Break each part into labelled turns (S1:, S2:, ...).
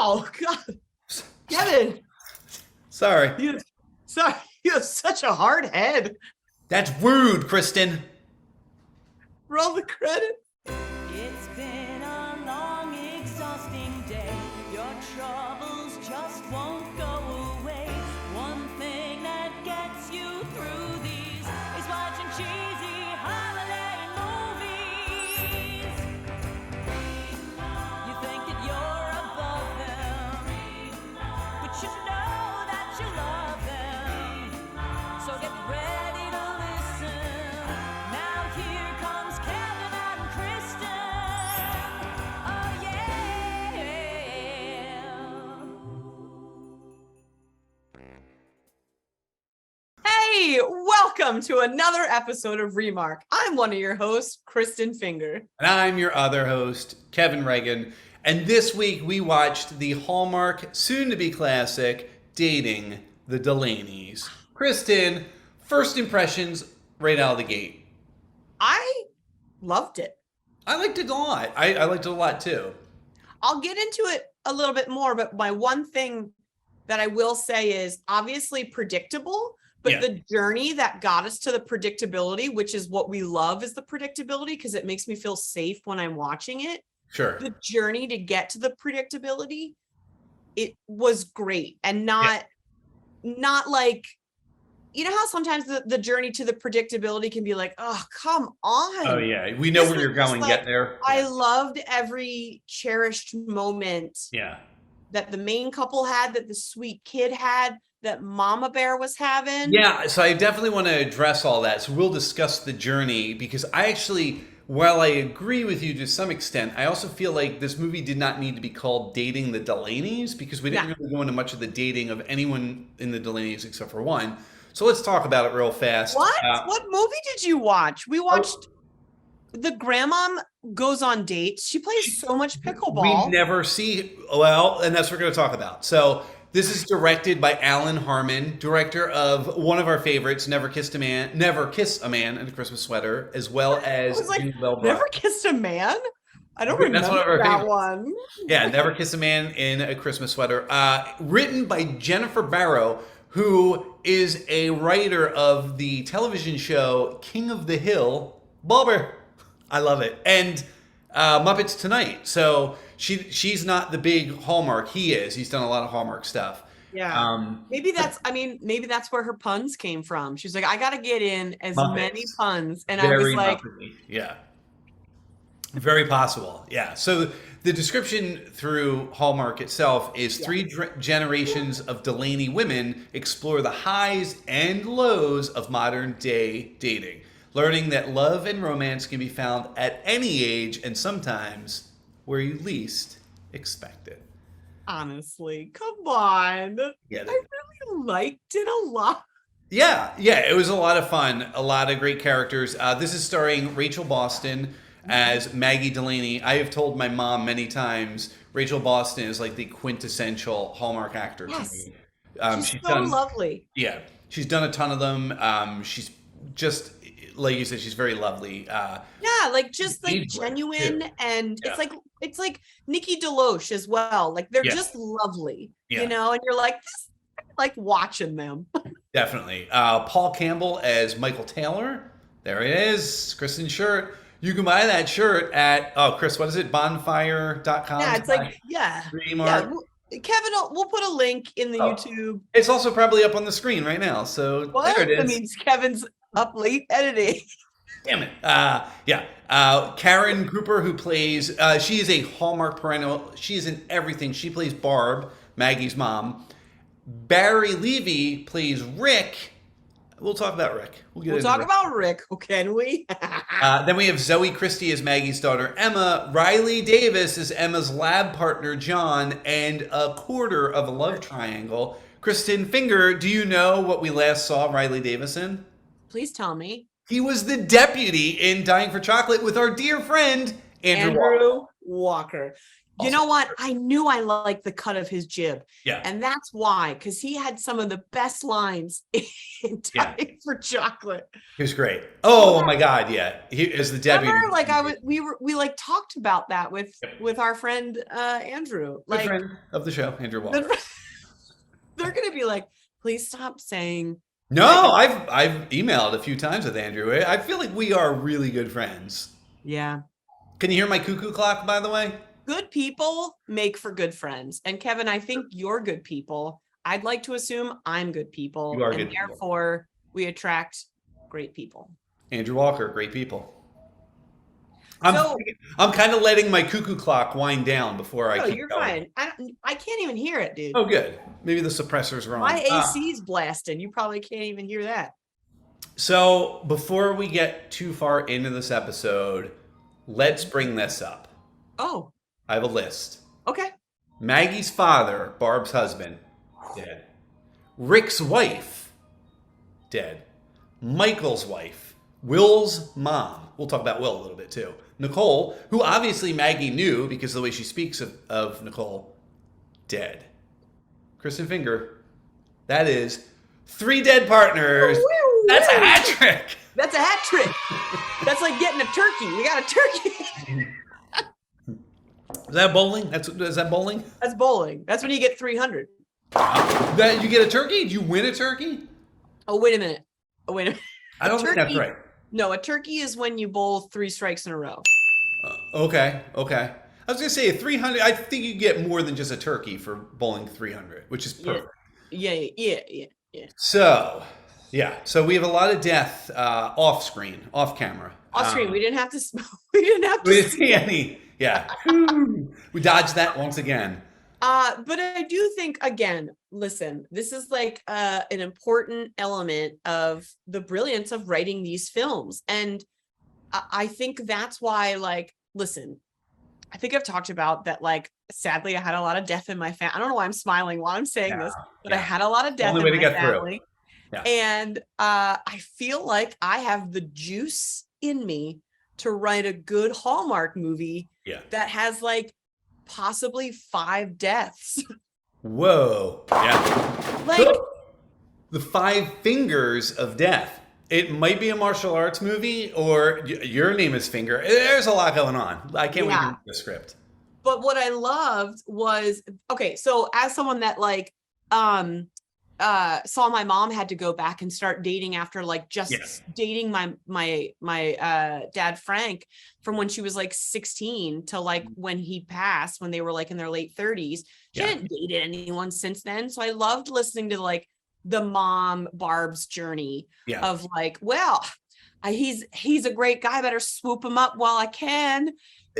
S1: Wow, God, Kevin,
S2: Sorry.
S1: you, sorry, you have such a hard head.
S2: That's rude, Kristin.
S1: Roll the credit.
S3: It's been a long, exhausting day. Your troubles just won't go away. One thing that gets you through these is watching cheesy holiday movies. You think that you're above them, but you know that you love them. So get ready to listen. Now here comes Kevin and Kristin. Oh yeah.
S1: Hey, welcome to another episode of Remark. I'm one of your hosts, Kristin Finger.
S2: And I'm your other host, Kevin Reagan. And this week we watched the Hallmark soon-to-be classic, Dating the Delaneys. Kristin, first impressions right out of the gate.
S1: I loved it.
S2: I liked it a lot. I liked it a lot too.
S1: I'll get into it a little bit more, but my one thing that I will say is obviously predictable, but
S2: Yeah.
S1: the journey that got us to the predictability, which is what we love, is the predictability because it makes me feel safe when I'm watching it.
S2: Sure.
S1: The journey to get to the predictability, it was great and not like, you know how sometimes the journey to the predictability can be like, oh, come on.
S2: Oh yeah, we know
S1: This
S2: where you're
S1: was just
S2: going.
S1: like,
S2: Get there.
S1: I loved every cherished moment
S2: Yeah.
S1: that the main couple had, that the sweet kid had, that Mama Bear was having.
S2: Yeah, so I definitely want to address all that. So we'll discuss the journey because I actually, while I agree with you to some extent, I also feel like this movie did not need to be called Dating the Delaneys because we didn't really go into much of the dating of anyone in the Delaneys except for one. So let's talk about it real fast.
S1: What movie did you watch? We watched the grandma goes on dates. She plays so much pickleball.
S2: We never see, well, and that's what we're going to talk about. So this is directed by Allan, Harmon, director of one of our favorites, Never Kiss a Man in a Christmas Sweater, as well as
S1: I was like,
S2: Jingle Bell Rock.
S1: Never Kissed a Man? I don't
S2: That's
S1: remember
S2: one of our
S1: that
S2: favorites.
S1: one.
S2: Yeah, Never Kiss a Man in a Christmas Sweater. Written by Jennifer Barrrow, who is a writer of the television show King of the Hill, Bobber. I love it. And Muppets Tonight. So she's not the big Hallmark. He is. He's done a lot of Hallmark stuff.
S1: Yeah. Maybe that's where her puns came from. She's like, I got to get in as
S2: Muppets.
S1: many puns. And
S2: Very
S1: I was like,
S2: Muppety. Yeah. Very possible. Yeah. So the description through Hallmark itself is three generations of Delaney women explore the highs and lows of modern day dating, learning that love and romance can be found at any age and sometimes where you least expect it.
S1: honestly, come on.
S2: Get it?
S1: I really liked it a lot.
S2: Yeah, it was a lot of fun. A lot of great characters. This is starring Rachel Boston as Maggie Delaney. I have told my mom many times Rachel Boston is like the quintessential Hallmark actor to me.
S1: She's so lovely.
S2: Yeah, she's done a ton of them. She's just, like you said, she's very lovely.
S1: Yeah, like just like genuine, and
S2: Yeah.
S1: it's like Nikki DeLoach as well. Like they're
S2: Yeah.
S1: just lovely,
S2: Yeah.
S1: you know. And you're like, this, I like watching them.
S2: Definitely. Paul Campbell as Michael Taylor. There it is. Kristin's shirt. You can buy that shirt at, Chris, what is it? Bonfire.com.
S1: Yeah, it's like,
S2: Remark.
S1: Kevin, we'll put a link in the YouTube.
S2: It's also probably up on the screen right now. So
S1: What?
S2: there it is.
S1: That means Kevin's up late editing.
S2: Damn it. Karen Kruper, who plays, she is a Hallmark perennial. She is in everything. She plays Barb, Maggie's mom. Barry Levy plays Rick. We'll talk about Rick.
S1: We'll talk about Rick, can we?
S2: Then we have Zoe Christie as Maggie's daughter, Emma. Riley Davis as Emma's lab partner, John. And a quarter of a love triangle. Kristin Finger, do you know what we last saw Riley Davis in?
S1: Please tell me.
S2: He was the deputy in Dying for Chocolate with our dear friend, Andrew Walker.
S1: Walker. You know what? I knew I liked the cut of his jib.
S2: Yeah.
S1: And that's why, because he had some of the best lines in Time for Chocolate.
S2: He was great. Oh my God, yeah. He is the Debbie.
S1: Remember, like we like talked about that with our friend Andrew.
S2: Good
S1: Like
S2: friend of the show, Andrew Walker.
S1: They're gonna be like, please stop saying.
S2: No, I've emailed a few times with Andrew. I feel like we are really good friends.
S1: Yeah.
S2: Can you hear my cuckoo clock, by the way?
S1: Good people make for good friends. And Kevin, I think you're good people. I'd like to assume I'm good people.
S2: You are
S1: and
S2: good people.
S1: therefore we attract great people.
S2: Andrew Walker, great people. I'm kind of letting my cuckoo clock wind down before I keep
S1: you're
S2: going.
S1: fine. I can't even hear it, dude.
S2: Oh, good. Maybe the suppressor's wrong.
S1: My AC's blasting. You probably can't even hear that.
S2: So before we get too far into this episode, let's bring this up.
S1: Oh.
S2: I have a list.
S1: Okay.
S2: Maggie's father, Barb's husband, dead. Rick's wife, dead. Michael's wife, Will's mom. We'll talk about Will a little bit too. Nicole, who obviously Maggie knew because of the way she speaks of Nicole, dead. Kristin Finger, that is 3 dead partners. That's a hat trick.
S1: That's a hat trick. That's like getting a turkey. We got a turkey.
S2: Is that bowling? Is that bowling?
S1: That's bowling. That's when you get 300.
S2: That you get a turkey? Did you win a turkey?
S1: Oh, wait a minute.
S2: I don't think that's right.
S1: No, a turkey is when you bowl 3 strikes in a row.
S2: Okay. I was going to say 300. I think you get more than just a turkey for bowling 300, which is perfect.
S1: Yeah.
S2: So we have a lot of death off screen, off camera.
S1: Off screen. We didn't have to see
S2: any. Yeah. We dodged that once again.
S1: But I do think, again, listen, this is like an important element of the brilliance of writing these films. And I think that's why, like, listen, I think I've talked about that, like, sadly, I had a lot of death in my family. I don't know why I'm smiling while I'm saying this, but I had a lot of death in my family.
S2: Yeah.
S1: And I feel like I have the juice in me to write a good Hallmark movie that has, like, possibly 5 deaths.
S2: Whoa. Yeah.
S1: Like
S2: the 5 fingers of death. It might be a martial arts movie, or your name is Finger. There's a lot going on. I can't wait to read the script.
S1: But what I loved was, okay, so as someone that like saw my mom had to go back and start dating after like just dating my dad Frank from when she was like 16 to like when he passed, when they were like in their late 30s. She hadn't dated anyone since then. So I loved listening to like the mom Barb's journey of like, well, he's a great guy, better swoop him up while I can.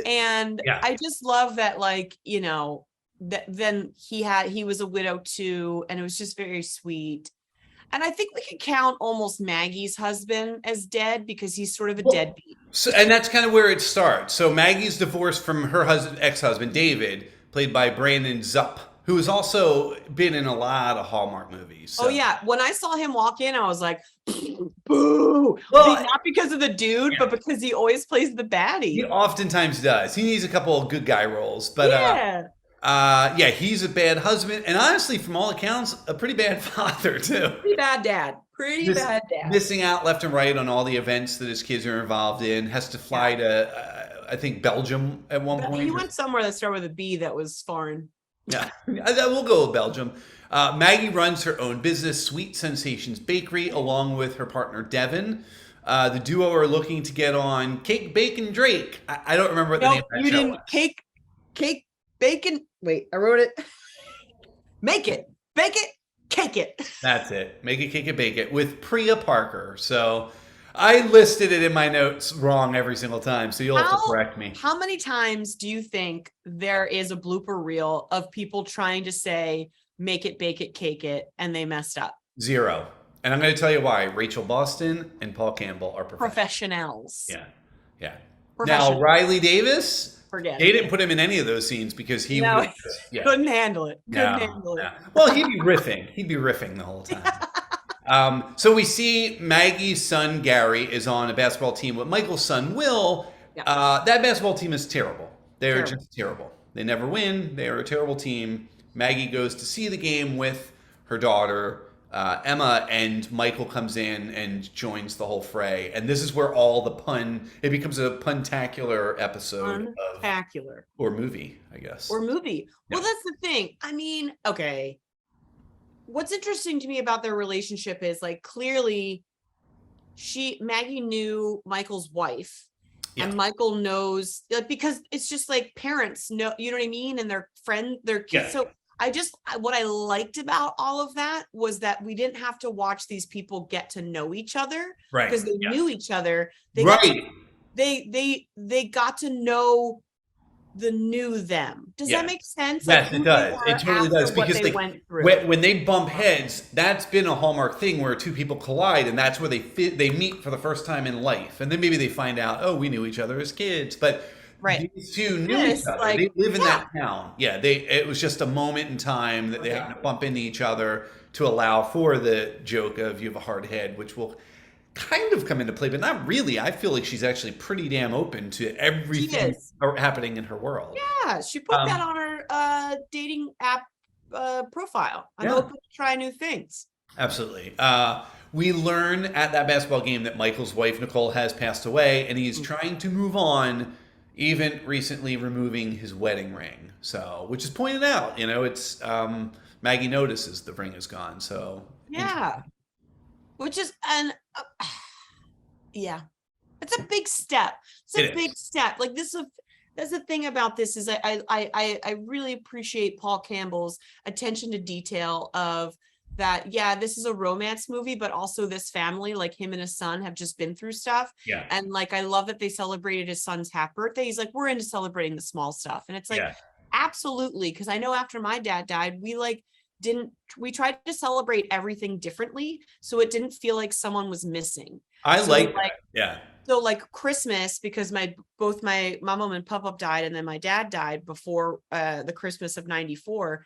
S1: And I just love that, like, you know, that then he was a widow too, and it was just very sweet. And I think we could count almost Maggie's husband as dead because he's sort of a deadbeat. So,
S2: and that's kind of where it starts. So Maggie's divorced from her ex-husband David, played by Brendon Zupp, who has also been in a lot of Hallmark movies. So.
S1: Oh yeah, when I saw him walk in, I was like, boo! Well, not because of the dude, but because he always plays the baddie.
S2: He oftentimes does. He needs a couple of good guy roles, but he's a bad husband, and honestly, from all accounts, a pretty bad father too.
S1: Pretty bad dad. Bad dad.
S2: Missing out left and right on all the events that his kids are involved in. Has to fly to, I think, Belgium at one point.
S1: He went somewhere that started with a B that was foreign.
S2: Yeah, we'll go with Belgium. Maggie runs her own business, Sweet Sensations Bakery, along with her partner Devin. The duo are looking to get on Cake, Bacon, Drake. I don't remember what the name of that show was.
S1: Cake, Bacon. Wait, I wrote it. Make it, bake it, cake it.
S2: That's it. Make it, cake it, bake it with Priya Parker. So I listed it in my notes wrong every single time, so you'll have to correct me.
S1: How many times do you think there is a blooper reel of people trying to say, make it, bake it, cake it, and they messed up?
S2: 0. And I'm going to tell you why. Rachel Boston and Paul Campbell are
S1: professionals.
S2: Yeah. Now, Riley Davis, they didn't put him in any of those scenes because he
S1: couldn't handle it.
S2: Well, he'd be riffing the whole time. So we see Maggie's son, Gary, is on a basketball team with Michael's son, Will. That basketball team is terrible. They're just terrible. They never win. They are a terrible team. Maggie goes to see the game with her daughter, Emma, and Michael comes in and joins the whole fray. And this is where all the it becomes a puntacular episode or movie, I guess.
S1: Or movie. Yeah. Well, that's the thing. I mean, okay. What's interesting to me about their relationship is like clearly Maggie knew Michael's wife. Yeah. And Michael knows, because it's just like parents know, you know what I mean? And their kids. Yeah. So what I liked about all of that was that we didn't have to watch these people get to know each other, right? Because they knew each other. They got to know the new them. Does that make sense?
S2: Yes, it does. It totally does. Because when they bump heads, that's been a Hallmark thing where two people collide, and that's where they meet for the first time in life. And then maybe they find out, oh, we knew each other as kids. But these two knew each other. Like, they live in that town. Yeah, it was just a moment in time that they happened to bump into each other to allow for the joke of you have a hard head, which will kind of come into play, but not really. I feel like she's actually pretty damn open to everything happening in her world.
S1: Yeah, she put that on her dating app profile. I'm open to try new things.
S2: Absolutely. We learn at that basketball game that Michael's wife, Nicole, has passed away, and he's trying to move on, even recently removing his wedding ring. So, which is pointed out, it's Maggie notices the ring is gone. So,
S1: yeah. Which is it's a big step. It's a big step. Like that's the thing about this is I really appreciate Paul Campbell's attention to detail of that. Yeah, this is a romance movie, but also this family, like him and his son, have just been through stuff. Yeah. And like I love that they celebrated his son's half birthday. He's like, we're into celebrating the small stuff. And it's like absolutely, because I know after my dad died, we tried to celebrate everything differently, so it didn't feel like someone was missing. So like Christmas, because both my mom and papa died, and then my dad died before the Christmas of '94,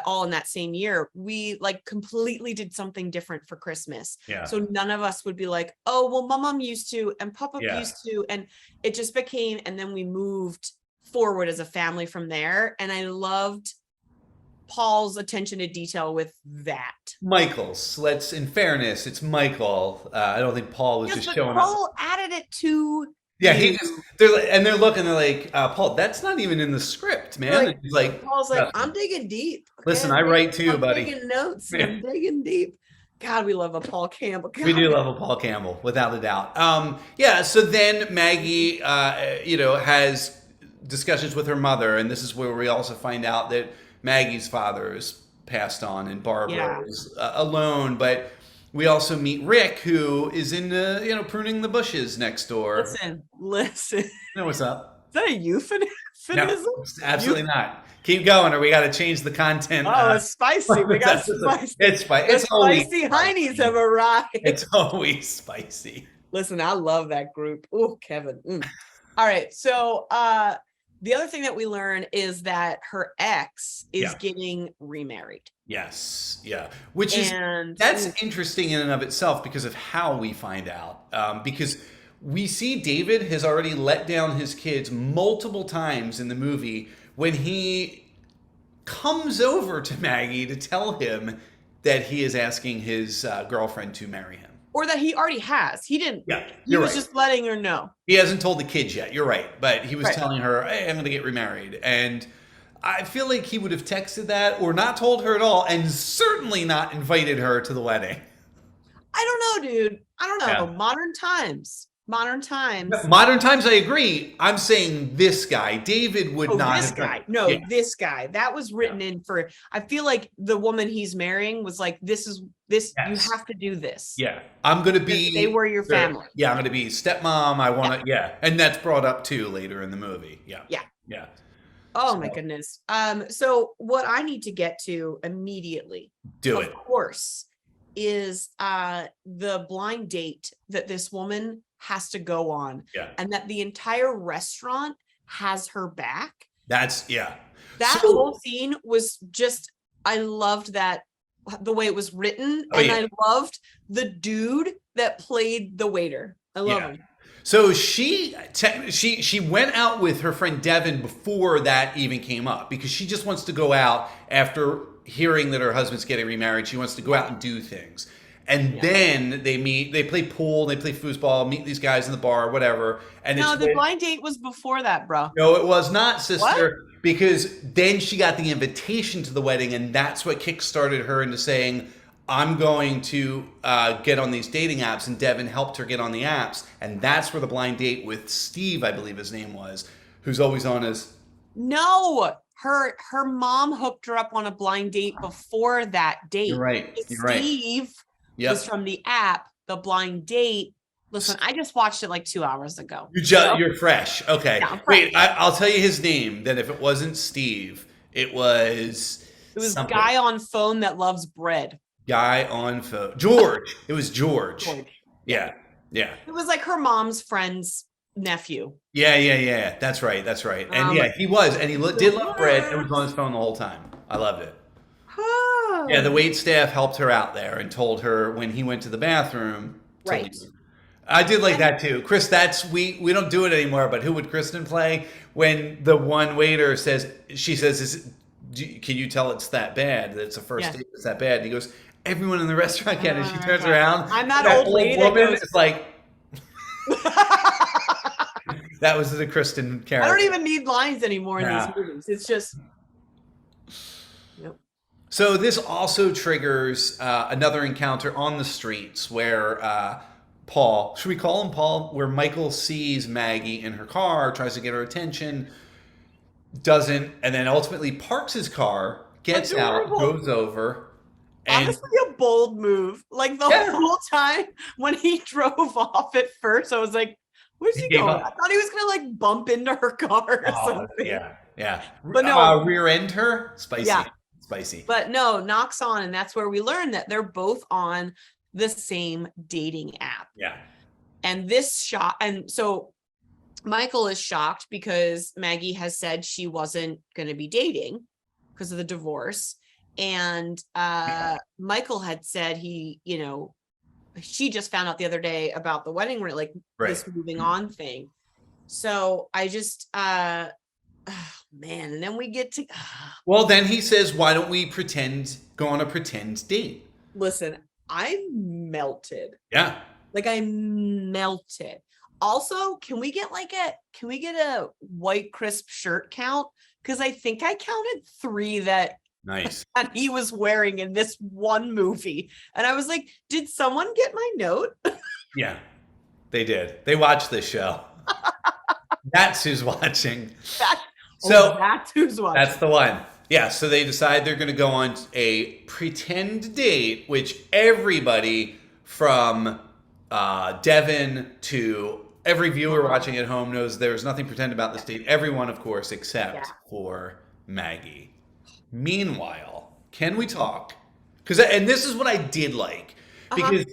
S1: all in that same year. We like completely did something different for Christmas. Yeah. So none of us would be like, oh well, my mom used to and papa used to, and it just became. And then we moved forward as a family from there, and I loved Paul's attention to detail with that.
S2: Michael's. In fairness, it's Michael. I don't think Paul was just showing
S1: Paul up. Added it to.
S2: Yeah, they're looking. They're like, Paul, that's not even in the script, man.
S1: Like, he's like, Paul's like, I'm digging deep. Okay?
S2: Listen, I write too, buddy.
S1: I'm taking notes. Yeah. I'm digging deep. God, we love a Paul Campbell. God.
S2: We do love a Paul Campbell, without a doubt. So then Maggie, has discussions with her mother, and this is where we also find out that Maggie's father is passed on and Barrrow is alone, but we also meet Rick, who is in pruning the bushes next door.
S1: Listen.
S2: You know what's up?
S1: Is that a euphemism?
S2: No, absolutely not. Keep going, or we got to change the content.
S1: Oh, it's spicy. We got spicy.
S2: It's spicy. It's
S1: spicy heinies have arrived.
S2: It's always spicy.
S1: Listen, I love that group. Oh, Kevin. All right, so the other thing that we learn is that her ex is getting remarried.
S2: Yes. Yeah. That's interesting in and of itself because of how we find out. Because we see David has already let down his kids multiple times in the movie when he comes over to Maggie to tell him that he is asking his girlfriend to marry him.
S1: Or that he already has. He didn't. Yeah, he was just letting her know.
S2: He hasn't told the kids yet. You're right. But he was telling her, hey, I'm going to get remarried. And I feel like he would have texted that or not told her at all and certainly not invited her to the wedding.
S1: I don't know, dude. I don't know. Yeah. Modern times. Modern
S2: times, I agree. I'm saying this guy. David would not
S1: this
S2: have
S1: guy. No, this guy. That was written in for, I feel like the woman he's marrying was like, this, you have to do this.
S2: Yeah. I'm going to be.
S1: They were your family.
S2: Yeah, I'm going to be stepmom. I want to, And that's brought up too later in the movie. Yeah.
S1: Yeah.
S2: Yeah.
S1: Oh my goodness. So what I need to get to immediately, of course, is the blind date that this woman has to go on, and that the entire restaurant has her back. That whole scene was just, I loved that, the way it was written, I loved the dude that played the waiter. I love him.
S2: So she went out with her friend Devin before that even came up because she just wants to go out after hearing that her husband's getting remarried. She wants to go out and do things. And then they meet, they play pool, they play foosball, meet these guys in the bar, whatever. And
S1: No, the blind date was before that, bro.
S2: No, it was not, sister.
S1: What?
S2: Because then she got the invitation to the wedding, and that's what kickstarted her into saying, I'm going to get on these dating apps, and Devin helped her get on the apps. And that's where the blind date with Steve, I believe his name was, who's always on as...
S1: No, her mom hooked her up on a blind date before that date.
S2: You're right.
S1: Steve was from the app, the blind date. Listen, I just watched it like 2 hours ago.
S2: You're fresh. Okay.
S1: Yeah,
S2: wait, I'll tell you his name. Then if it wasn't Steve, it was... something.
S1: Guy on phone that loves bread.
S2: Guy on phone. George. It was George. Yeah. Yeah.
S1: It was like her mom's friend's nephew.
S2: Yeah. That's right. And he was. And he did love bread and was on his phone the whole time. I loved it. Yeah, the wait staff helped her out there and told her when he went to the bathroom to leave. I did like that too. Chris, we don't do it anymore, but who would Kristin play? When the one waiter she says, can you tell it's that bad? That it's a first date, it's that bad. And he goes, everyone in the restaurant can. And she turns around.
S1: I'm that old lady
S2: woman is like... That was the Kristin character.
S1: I don't even need lines anymore in these movies. It's just...
S2: So this also triggers another encounter on the streets where Paul, should we call him Paul? Where Michael sees Maggie in her car, tries to get her attention, doesn't, and then ultimately parks his car, gets out, goes over. And
S1: honestly, a bold move. Like the whole time when he drove off at first, I was like, where's he going? I thought he was going to like bump into her car or something.
S2: Yeah.
S1: But no.
S2: Rear end her? Spicy.
S1: Yeah.
S2: Spicy.
S1: But no, knocks on, and that's where we learn that they're both on the same dating app.
S2: Yeah.
S1: And this shot, and so Michael is shocked because Maggie has said she wasn't going to be dating because of the divorce. And Michael had said she just found out the other day about the wedding ring, like this moving on thing. So I just, man, and then we get to...
S2: Well, then he says, why don't we go on a pretend date?
S1: Listen, I melted.
S2: Yeah.
S1: Like I melted. Also, can we get a white crisp shirt count? Because I think I counted 3 that he was wearing in this one movie. And I was like, did someone get my note?
S2: Yeah, they did. They watched this show. That's who's watching. That's who's watching. That's the one. Yeah, so they decide they're going to go on a pretend date, which everybody from Devin to every viewer watching at home knows there's nothing pretend about this date. Everyone, of course, except for Maggie. Meanwhile, can we talk? And this is what I did like. Because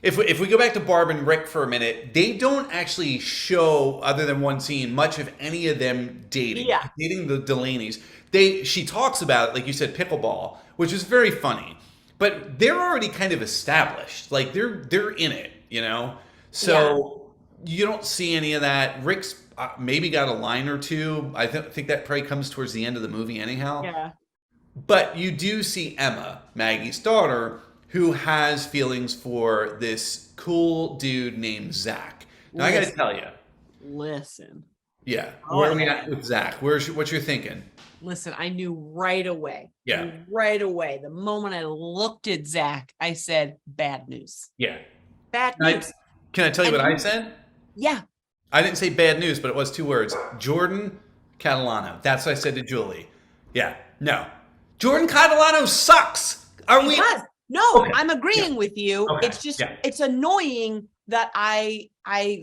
S2: if we go back to Barb and Rick for a minute, they don't actually show, other than one scene, much of any of them dating. Yeah. Dating the Delaneys. She talks about it, like you said, pickleball, which is very funny. But they're already kind of established. Like, they're in it, So you don't see any of that. Rick's maybe got a line or two. I think that probably comes towards the end of the movie anyhow.
S1: Yeah.
S2: But you do see Emma, Maggie's daughter, who has feelings for this cool dude named Zach. Now, I got to tell you.
S1: Listen.
S2: Yeah. Where are we at with Zach? What you're thinking?
S1: Listen, I knew right away.
S2: Yeah.
S1: Right away. The moment I looked at Zach, I said, bad news.
S2: Yeah.
S1: Bad news.
S2: Can I tell you what I said?
S1: Yeah.
S2: I didn't say bad news, but it was 2 words. Jordan Catalano. That's what I said to Julie. Yeah. No. Jordan Catalano sucks. We?
S1: No, okay. I'm agreeing with you. Okay. It's just, it's annoying that I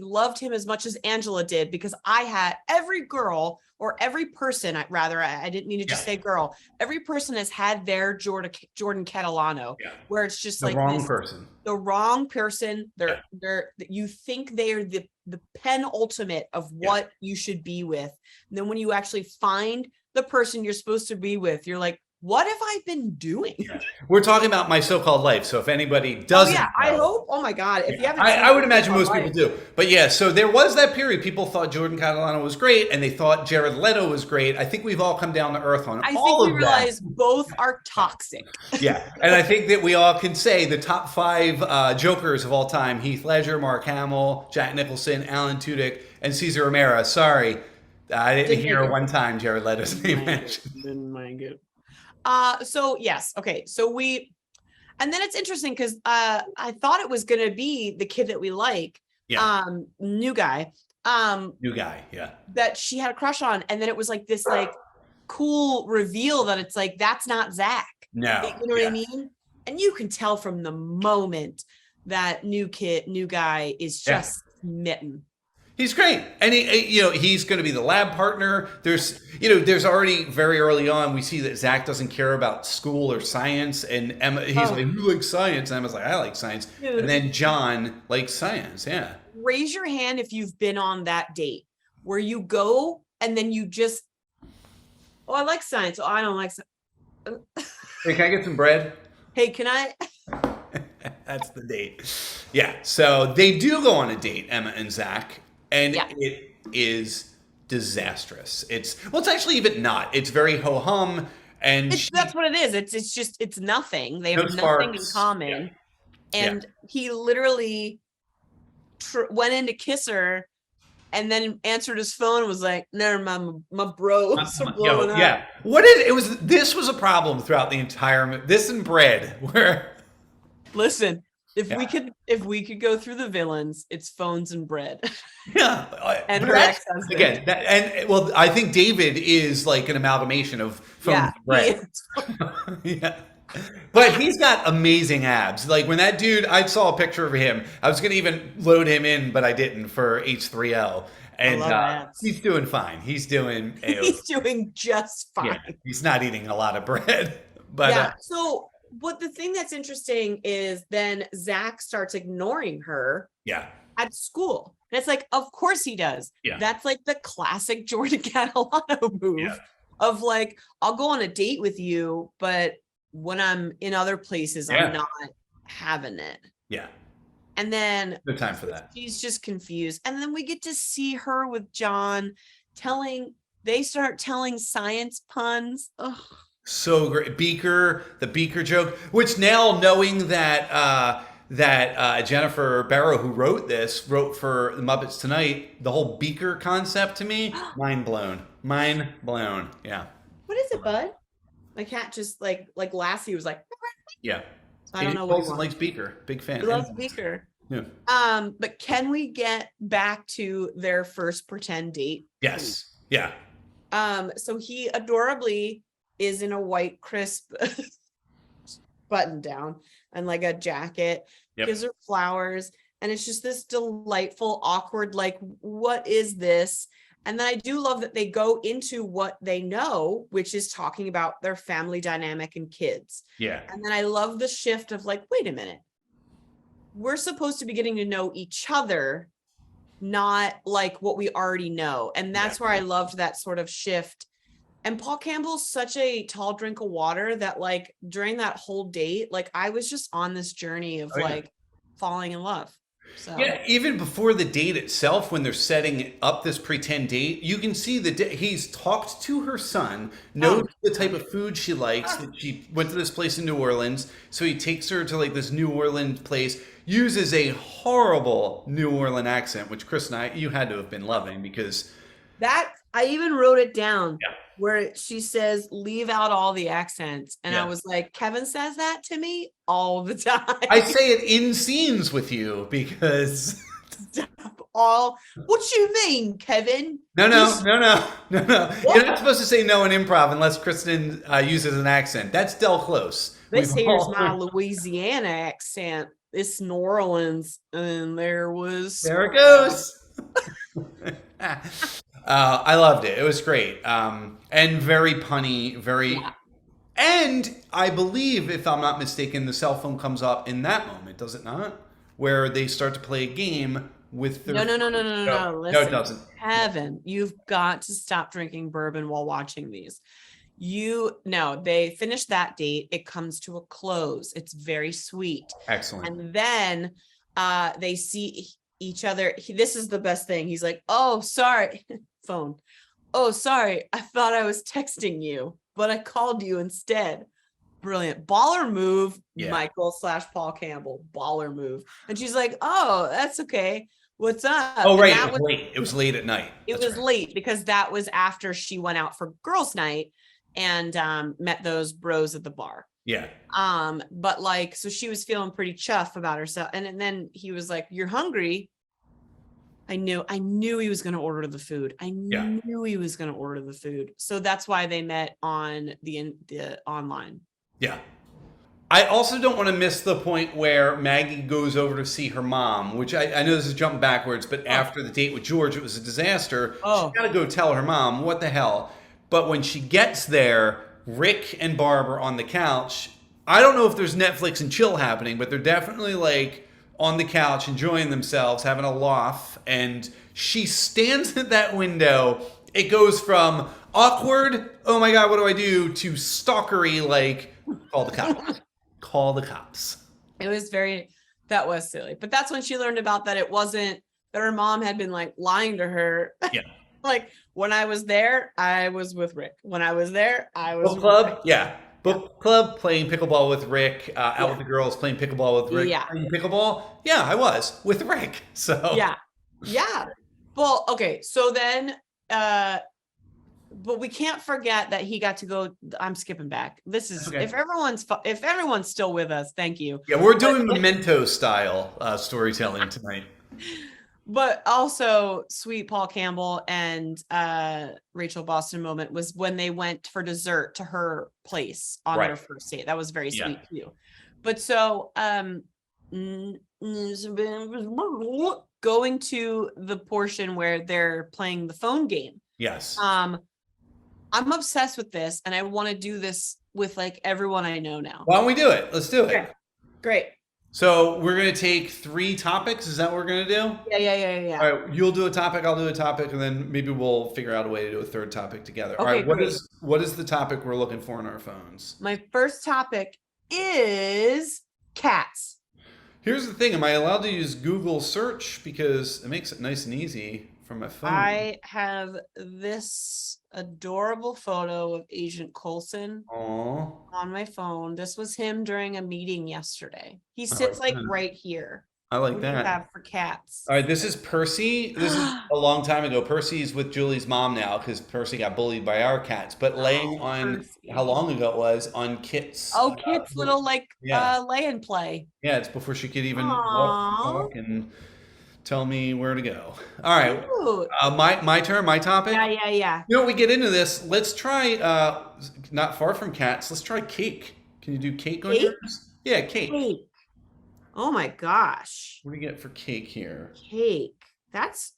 S1: loved him as much as Angela did, because I had every girl or every person, I didn't mean to just say girl. Every person has had their Jordan Catalano, where it's just
S2: the wrong person.
S1: You think they're the penultimate of what you should be with. And then when you actually find the person you're supposed to be with, you're like, what have I been doing?
S2: We're talking about My So-Called Life. So if anybody doesn't
S1: I
S2: know,
S1: hope. Oh my God. If you haven't seen
S2: I would
S1: My
S2: imagine most
S1: So-Called
S2: people
S1: Life,
S2: do. But yeah, so there was that period. People thought Jordan Catalano was great, and they thought Jared Leto was great. I think we've all come down to earth on
S1: I
S2: all
S1: think
S2: of
S1: we
S2: that.
S1: realize both are toxic.
S2: Yeah, and I think that we all can say the top 5 Jokers of all time: Heath Ledger, Mark Hamill, Jack Nicholson, Alan Tudyk, and Cesar Romero. Sorry, I didn't hear one time Jared Leto's name mentioned.
S1: Didn't mind it. So yes, okay. So and then it's interesting because I thought it was gonna be the kid that we like, new guy,
S2: yeah,
S1: that she had a crush on, and then it was like this like cool reveal that it's like that's not Zach.
S2: No,
S1: you know what I mean? And you can tell from the moment that new guy is just smitten.
S2: He's great, and he's going to be the lab partner. There's already very early on we see that Zach doesn't care about school or science, and Emma, he's like, "You like science?" And Emma's like, "I like science." Dude. And then John likes science. Yeah.
S1: Raise your hand if you've been on that date where you go and then you just, "Oh, I like science. Oh, I don't like science."
S2: Hey, can I get some bread?
S1: Hey, can I?
S2: That's the date. Yeah. So they do go on a date, Emma and Zach. And it is disastrous. It's actually even not. It's very ho-hum, and
S1: that's what it is. It's nothing. They have nothing in common. Yeah. And he literally went in to kiss her, and then answered his phone and was like, "Never mind, my bros are blowing up."
S2: Yeah. This was a problem throughout the entire this and bread where.
S1: Listen. If we could go through the villains, it's phones and bread.
S2: Yeah,
S1: and her ex-husband.
S2: Again, I think David is like an amalgamation of phones and bread. Yeah, but he's got amazing abs. Like when that dude, I saw a picture of him. I was gonna even load him in, but I didn't for H3O. And he's doing fine. He's doing
S1: just fine.
S2: Yeah, he's not eating a lot of bread. But
S1: but the thing that's interesting is then Zach starts ignoring her at school. And it's like, of course he does. Yeah. That's like the classic Jordan Catalano move of like, I'll go on a date with you, but when I'm in other places, I'm not having it.
S2: Yeah.
S1: And then
S2: no time for that.
S1: She's just confused. And then we get to see her with John they start telling science puns. Ugh.
S2: So great. The Beaker joke, which now knowing that Jennifer Barrrow, who wrote for the Muppets Tonight, the whole Beaker concept to me, mind blown. Yeah.
S1: What is it, bud? My cat just like Lassie was like,
S2: yeah.
S1: I don't know
S2: what he likes Beaker. Big fan.
S1: He loves Beaker.
S2: Yeah.
S1: But can we get back to their first pretend date?
S2: Yes. Yeah.
S1: So he adorably is in a white crisp button down and like a jacket, gives her flowers, and it's just this delightful, awkward, like, what is this? And then I do love that they go into what they know, which is talking about their family dynamic and kids.
S2: Yeah.
S1: And then I love the shift of like, wait a minute, we're supposed to be getting to know each other, not like what we already know. And that's where I loved that sort of shift. And Paul Campbell's such a tall drink of water that like during that whole date, like I was just on this journey of falling in love. So
S2: yeah, even before the date itself, when they're setting up this pretend date, you can see he's talked to her son, knows the type of food she likes. That she went to this place in New Orleans, so he takes her to like this New Orleans place, uses a horrible New Orleans accent, which Chris and you had to have been loving because
S1: that I even wrote it down. Yeah. Where she says, leave out all the accents. And I was like, Kevin says that to me all the time.
S2: I say it in scenes with you because...
S1: What you mean, Kevin?
S2: No. You're not supposed to say no in improv unless Kristin uses an accent. That's Del Close.
S1: This here's my Louisiana accent. It's New Orleans. And there it
S2: goes. I loved it. It was great. And very punny, and I believe, if I'm not mistaken, the cell phone comes up in that moment, does it not? Where they start to play a game with their...
S1: No. Listen,
S2: no, it doesn't.
S1: Kevin, you've got to stop drinking bourbon while watching these. They finish that date. It comes to a close. It's very sweet.
S2: Excellent.
S1: And then they see each other. This is the best thing. He's like, oh, sorry. Phone. Oh, sorry. I thought I was texting you, but I called you instead. Brilliant. Baller move,
S2: Yeah.
S1: Michael/Paul Campbell. Baller move. And she's like, oh, that's okay. What's up?
S2: Oh,
S1: And
S2: right.
S1: that
S2: It was late. It was late at night.
S1: It
S2: That's
S1: was
S2: right.
S1: late because that was after she went out for girls' night and met those bros at the bar.
S2: Yeah.
S1: But like, so she was feeling pretty chuff about herself. And then he was like, you're hungry. I knew he was going to order the food. I knew he was going to order the food. So that's why they met on the online.
S2: Yeah. I also don't want to miss the point where Maggie goes over to see her mom, which I know this is jumping backwards, but after the date with George, it was a disaster.
S1: Oh.
S2: She's got to go tell her mom, what the hell? But when she gets there, Rick and Barb are on the couch. I don't know if there's Netflix and chill happening, but they're definitely like on the couch, enjoying themselves, having a laugh. And she stands at that window. It goes from awkward, oh my God, what do I do, to stalkery, like, call the cops. Call the cops.
S1: It was that was silly. But that's when she learned about that it wasn't, that her mom had been like lying to her.
S2: Yeah.
S1: Like, when I was there, I was with Rick. When I was there, I was
S2: Book
S1: with
S2: club?
S1: Rick.
S2: Yeah. Book club, playing pickleball with Rick, out with the girls, playing pickleball with Rick.
S1: Yeah.
S2: Playing pickleball? Yeah, I was with Rick. So
S1: Yeah. Well, okay. So then, but we can't forget that he got to go. I'm skipping back. This is
S2: Okay.
S1: if everyone's still with us, thank you.
S2: Yeah, we're doing Memento style storytelling tonight.
S1: But also, sweet Paul Campbell and Rachel Boston moment was when they went for dessert to her place on their first date. That was very sweet too. But so, going to the portion where they're playing the phone game.
S2: Yes.
S1: I'm obsessed with this, and I want to do this with like everyone I know now.
S2: Why don't we do it? Let's do it.
S1: Okay. Great.
S2: So we're going to take 3 topics. Is that what we're going to do?
S1: Yeah.
S2: All right. You'll do a topic. I'll do a topic. And then maybe we'll figure out a way to do a third topic together. All right.
S1: great.
S2: What is the topic we're looking for on our phones?
S1: My first topic is cats.
S2: Here's the thing. Am I allowed to use Google search? Because it makes it nice and easy from my phone.
S1: I have this adorable photo of Agent Coulson
S2: Aww.
S1: on my phone. This was him during a meeting yesterday. He sits like right here.
S2: I like
S1: What do you
S2: that.
S1: have for cats?
S2: All right, this is Percy. This is a long time ago. Percy's with Julie's mom now because Percy got bullied by our cats. But laying on,
S1: Percy.
S2: how long ago it was, on Kit's.
S1: Oh, Kit's little like
S2: yeah.
S1: lay and play.
S2: Yeah, it's before she could even
S1: Aww.
S2: walk and tell me where to go. All right,
S1: Cute.
S2: my turn, my topic.
S1: Yeah.
S2: You know, we get into this. Let's try, not far from cats, let's try cake. Can you do cake on
S1: Cake?
S2: yours? Yeah, cake.
S1: Cake. Oh my gosh.
S2: What do you get for cake here?
S1: Cake. That's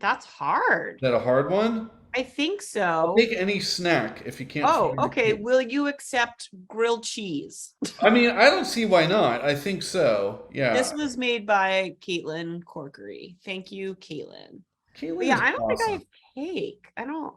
S1: hard.
S2: Is that a hard one?
S1: I think so.
S2: Take any snack if you can't.
S1: Oh,
S2: find your
S1: okay.
S2: cake.
S1: Will you accept grilled cheese?
S2: I mean, I don't see why not. I think so. Yeah.
S1: This was made by Caitlin Corkery. Thank you, Caitlin.
S2: Caitlin's
S1: But yeah, I don't think I
S2: awesome.
S1: have cake. I don't,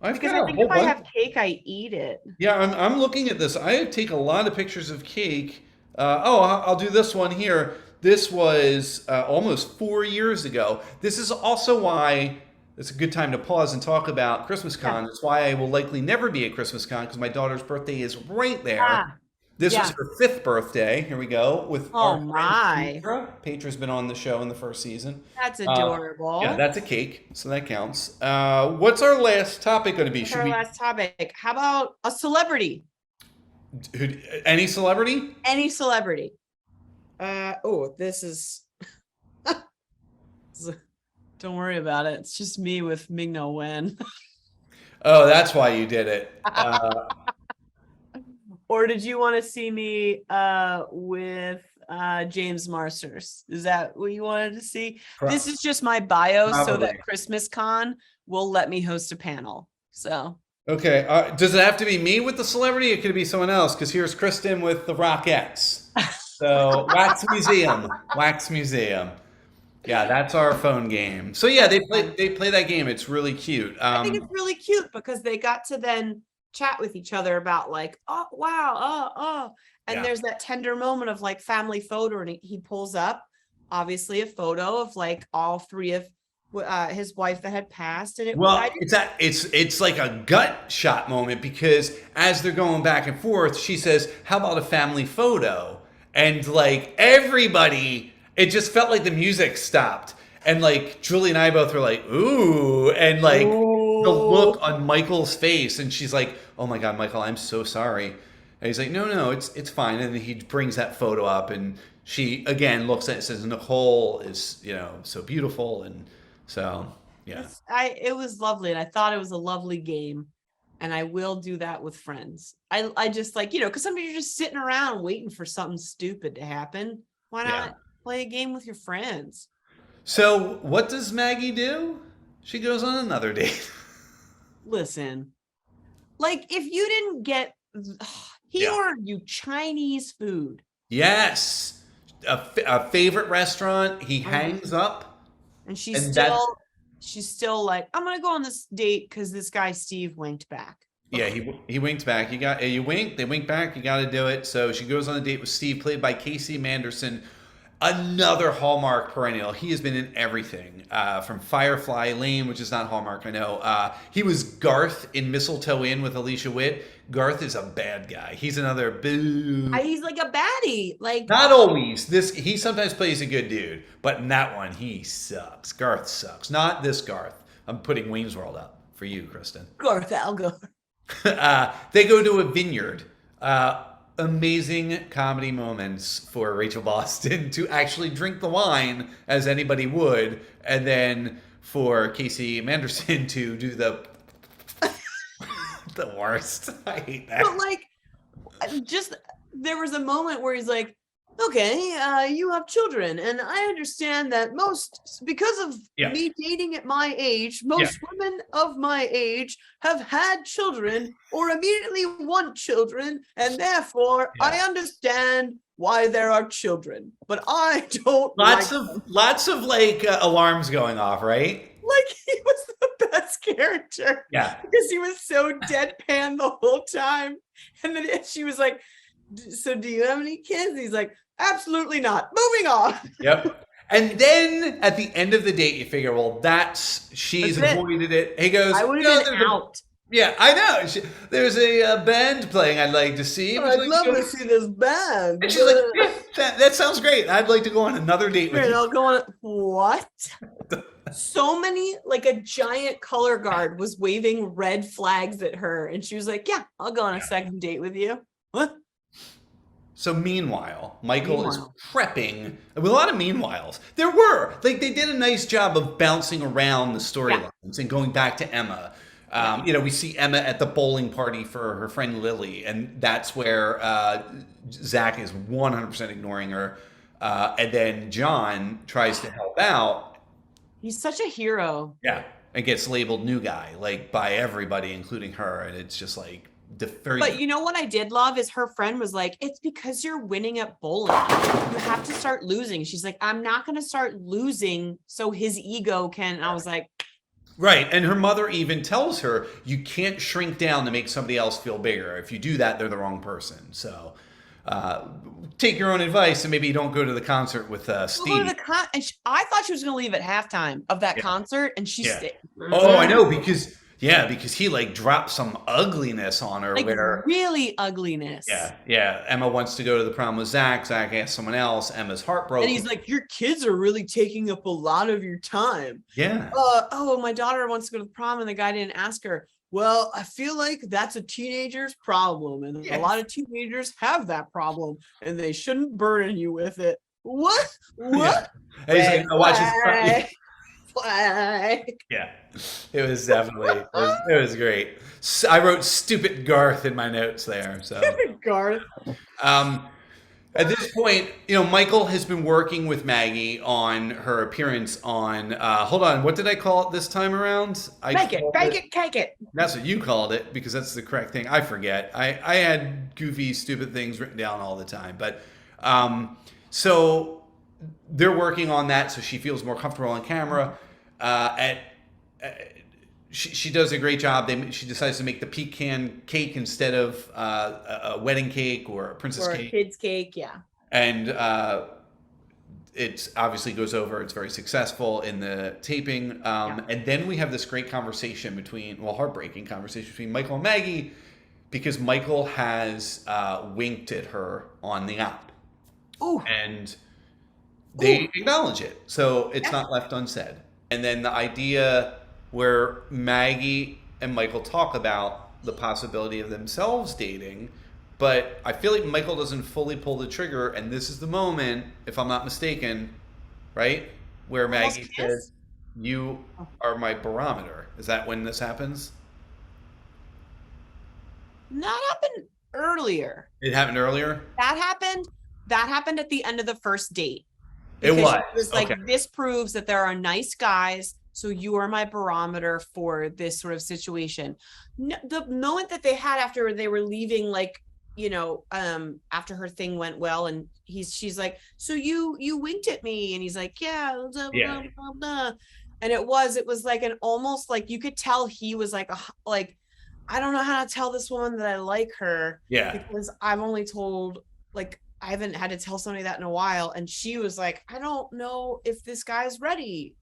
S2: I've
S1: because
S2: got
S1: I
S2: a
S1: think
S2: whole
S1: if I
S2: bunch.
S1: have cake, I eat it.
S2: Yeah, I'm looking at this. I take a lot of pictures of cake. I'll do this one here. This was almost 4 years ago. This is also why it's a good time to pause and talk about Christmas Con.
S1: Yeah.
S2: It's why I will likely never be at Christmas Con because my daughter's birthday is right there.
S1: Ah,
S2: This was
S1: yeah.
S2: her 5th birthday. Here we go. With
S1: Oh,
S2: our friend
S1: my.
S2: Petra. Petra's been on the show in the first season.
S1: That's adorable.
S2: Yeah, that's a cake, so that counts. What's our last topic going to be?
S1: That's
S2: Should
S1: our
S2: we
S1: last topic. How about a celebrity?
S2: any celebrity?
S1: Any celebrity. This is don't worry about it. It's just me with Ming-No Wen.
S2: Oh, that's why you did it.
S1: Or did you want to see me with James Marsters? Is that what you wanted to see? This is just my bio so
S2: Probably.
S1: that Christmas Con will let me host a panel. So
S2: Okay. Does it have to be me with the celebrity, or could it be someone else? Because here's Kristin with the Rockettes. So Wax Museum. Wax Museum. Yeah, that's our phone game. So yeah, they play that game. It's really cute.
S1: I think it's really cute because they got to then chat with each other about like, oh wow, and
S2: Yeah.
S1: there's that tender moment of like family photo, and he pulls up obviously a photo of like all three of his wife that had passed, and
S2: Well, it's like a gut shot moment, because as they're going back and forth, she says, "How about a family photo?" And like everybody, it just felt like the music stopped, and like Julie and I both were like, "Ooh!" And like the look on Michael's face, and she's like, "Oh my God, Michael, I'm so sorry." And he's like, "No, it's fine." And he brings that photo up, and she again looks at it and says, "Nicole is, so beautiful." And so, yeah.
S1: It was lovely, and I thought it was a lovely game, and I will do that with friends. I just like, because sometimes you're just sitting around waiting for something stupid to happen. Why not play a game with your friends?
S2: So what does Maggie do? She goes on another date.
S1: Listen, like if you didn't get, he ordered you Chinese food.
S2: Yes. A favorite restaurant. He hangs up.
S1: And she's still like, I'm gonna go on this date because this guy Steve winked back.
S2: Yeah, he winked back. You wink, they wink back. You got to do it. So she goes on a date with Steve, played by Casey Manderson, another Hallmark perennial. He has been in everything, from Firefly Lane, which is not Hallmark, I know. He was Garth in Mistletoe Inn with Alicia Witt. Garth is a bad guy. He's another boo.
S1: He's like a baddie. Like,
S2: not always. He sometimes plays a good dude, but in that one he sucks. Garth sucks. Not this Garth. I'm putting Wayne's World up for you, Kristin.
S1: Garth Algar.
S2: They go to a vineyard. Amazing comedy moments for Rachel Boston to actually drink the wine as anybody would, and then for Casey Manderson to do the worst. I hate that.
S1: But like, there was a moment where he's like, okay, you have children, and I understand that because of me dating at my age, most women of my age have had children or immediately want children, and therefore I understand why there are children, but I don't.
S2: Lots of like alarms going off, right?
S1: Like, he was the best character.
S2: Yeah.
S1: Because he was so deadpan the whole time. And then she was like, so do you have any kids? And he's like, absolutely not. Moving on.
S2: Yep. And then at the end of the date, you figure, well, she's avoided it. He goes,
S1: I would have been out.
S2: Yeah, I know. There's a band playing I'd like to see.
S1: I'd love to see this band.
S2: And she's like, that sounds great. I'd like to go on another date with you.
S1: I'll go on. What? So many, like a giant color guard was waving red flags at her, and she was like, yeah, I'll go on a second date with you. What?
S2: So meanwhile, Michael is prepping with a lot of meanwhiles. There were, like, they did a nice job of bouncing around the storylines and going back to Emma. We see Emma at the bowling party for her friend Lily, and that's where Zach is 100% ignoring her. And then John tries to help out.
S1: He's such a hero.
S2: Yeah. And gets labeled new guy, like, by everybody, including her. And it's just like,
S1: but you know what I did love is her friend was like, it's because you're winning at bowling. You have to start losing. She's like, I'm not going to start losing so his ego can. And I was like,
S2: right. And her mother even tells her, you can't shrink down to make somebody else feel bigger. If you do that, they're the wrong person. So take your own advice and maybe don't go to the concert with Steve.
S1: I thought she was going to leave at halftime of that concert, and she stayed.
S2: Oh, I know, because he like dropped some ugliness on her.
S1: Like, really ugliness.
S2: Yeah. Emma wants to go to the prom with Zach. Zach asks someone else. Emma's heartbroken.
S1: And he's like, your kids are really taking up a lot of your time.
S2: Yeah.
S1: My daughter wants to go to the prom, and the guy didn't ask her. Well, I feel like that's a teenager's problem, and a lot of teenagers have that problem, and they shouldn't burden you with it. What?
S2: Yeah. And he's like, watch his
S1: flag.
S2: Yeah, it was definitely it was great. I wrote "stupid Garth" in my notes there. So
S1: stupid Garth.
S2: At this point, Michael has been working with Maggie on her appearance on, hold on, what did I call it this time around?
S1: Cake it.
S2: That's what you called it, because that's the correct thing. I forget. I had goofy, stupid things written down all the time. But, so they're working on that so she feels more comfortable on camera. she does a great job. She decides to make the pecan cake instead of a wedding cake or a princess
S1: Or a
S2: cake,
S1: kid's cake, yeah.
S2: and it obviously goes over. It's very successful in the taping, and then we have this great conversation heartbreaking conversation between Michael and Maggie, because Michael has winked at her on the app.
S1: Ooh.
S2: And they acknowledge it, so it's not left unsaid. And then the idea where Maggie and Michael talk about the possibility of themselves dating, but I feel like Michael doesn't fully pull the trigger, and this is the moment, if I'm not mistaken, right, where Maggie says, "You are my barometer." Is that when this happens?
S1: That happened earlier.
S2: It happened earlier?
S1: That happened at the end of the first date.
S2: It
S1: Because
S2: was.
S1: she was like,
S2: Okay.
S1: this proves that there are nice guys, so you are my barometer for this sort of situation. No, the moment that they had after they were leaving, like, after her thing went well, and she's like, so you winked at me, and he's like, yeah, blah, blah, blah, blah. And it was like an almost like you could tell he was like I don't know how to tell this woman that I like her.
S2: Yeah.
S1: Because I've only told, like, I haven't had to tell somebody that in a while. And she was like, I don't know if this guy's ready.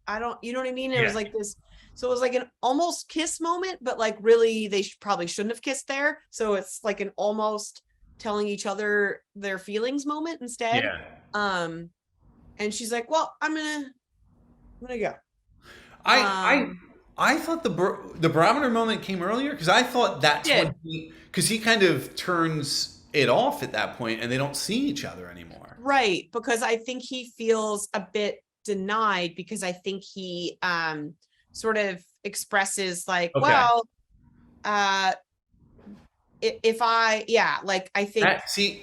S1: You know what I mean? And it was like this. So it was like an almost kiss moment, but like really they probably shouldn't have kissed there. So it's like an almost telling each other their feelings moment instead.
S2: Yeah.
S1: And she's like, well, I'm gonna go.
S2: I thought the barometer moment came earlier, because I thought that's when because he kind of turns it off at that point, and they don't see each other anymore.
S1: Right, because I think he feels a bit denied, because I think he sort of expresses like, well, if I think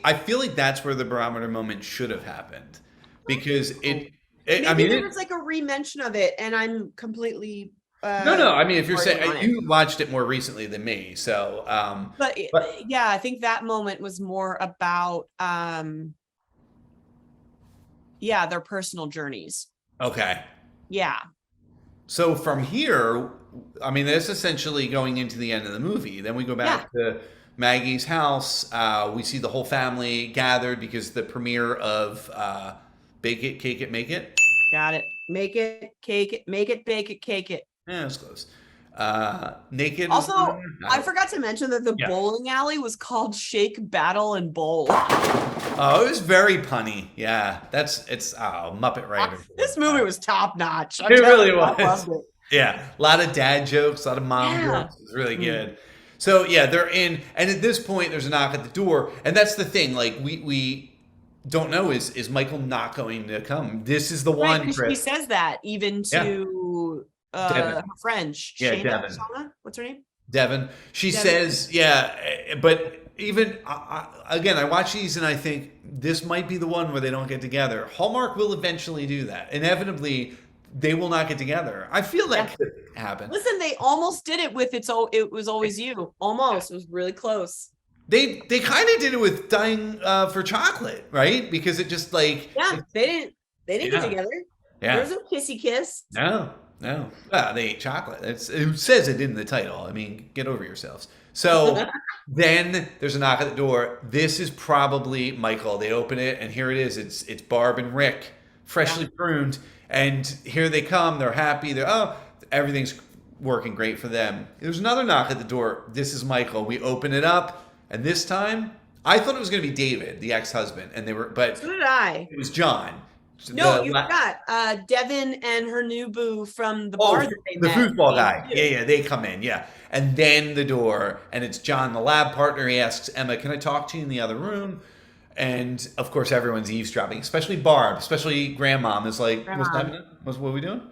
S2: I feel like that's where the barometer moment should have happened, because
S1: maybe there was like a re-mention of it, and I'm completely
S2: no. I mean, if you're saying you watched it more recently than me, so
S1: but yeah, I think that moment was more about their personal journeys.
S2: Okay.
S1: Yeah.
S2: So from here, I mean, that's essentially going into the end of the movie. Then we go back to Maggie's house. We see the whole family gathered because the premiere of Bake It, Cake It, Make It.
S1: Got it. Make it, cake it, make it, bake it, cake it.
S2: Yeah, that's close. Naked.
S1: Also, I forgot to mention that the bowling alley was called Shake, Battle, and Bowl.
S2: Oh, it was very punny. Yeah, it's Muppet writer.
S1: This movie was top notch.
S2: It really was.
S1: I loved it.
S2: Yeah, a lot of dad jokes, a lot of mom jokes. It was really good. So yeah, they're in, and at this point, there's a knock at the door, and that's the thing. Like we don't know, is Michael not going to come? This is the one.
S1: She says that even to her friend.
S2: Devin.
S1: What's her name?
S2: Devin. She says, but even again, I watch these and I think this might be the one where they don't get together. Hallmark will eventually do that. Inevitably, they will not get together. I feel that could happen.
S1: Listen, they almost did it with It Was Always You. Almost. It was really close.
S2: They kind of did it with Dying for Chocolate, right? Because it just like
S1: they didn't get together.
S2: Yeah,
S1: there was no kissy kiss.
S2: No. They ate chocolate. It says it in the title. I mean, get over yourselves. So then there's a knock at the door. This is probably Michael. They open it, and here it is. It's Barb and Rick, freshly pruned, and here they come. They're happy. Everything's working great for them. There's another knock at the door. This is Michael. We open it up, and this time I thought it was going to be David, the ex-husband, and but
S1: so did I.
S2: It was John.
S1: No, you forgot. Devin and her new boo from the bar that they met.
S2: The foosball guy. Yeah, they come in, And then the door, and it's John, the lab partner. He asks Emma, can I talk to you in the other room? And, of course, everyone's eavesdropping, especially Barb, especially Grandmom is like, what's happening? What are we doing?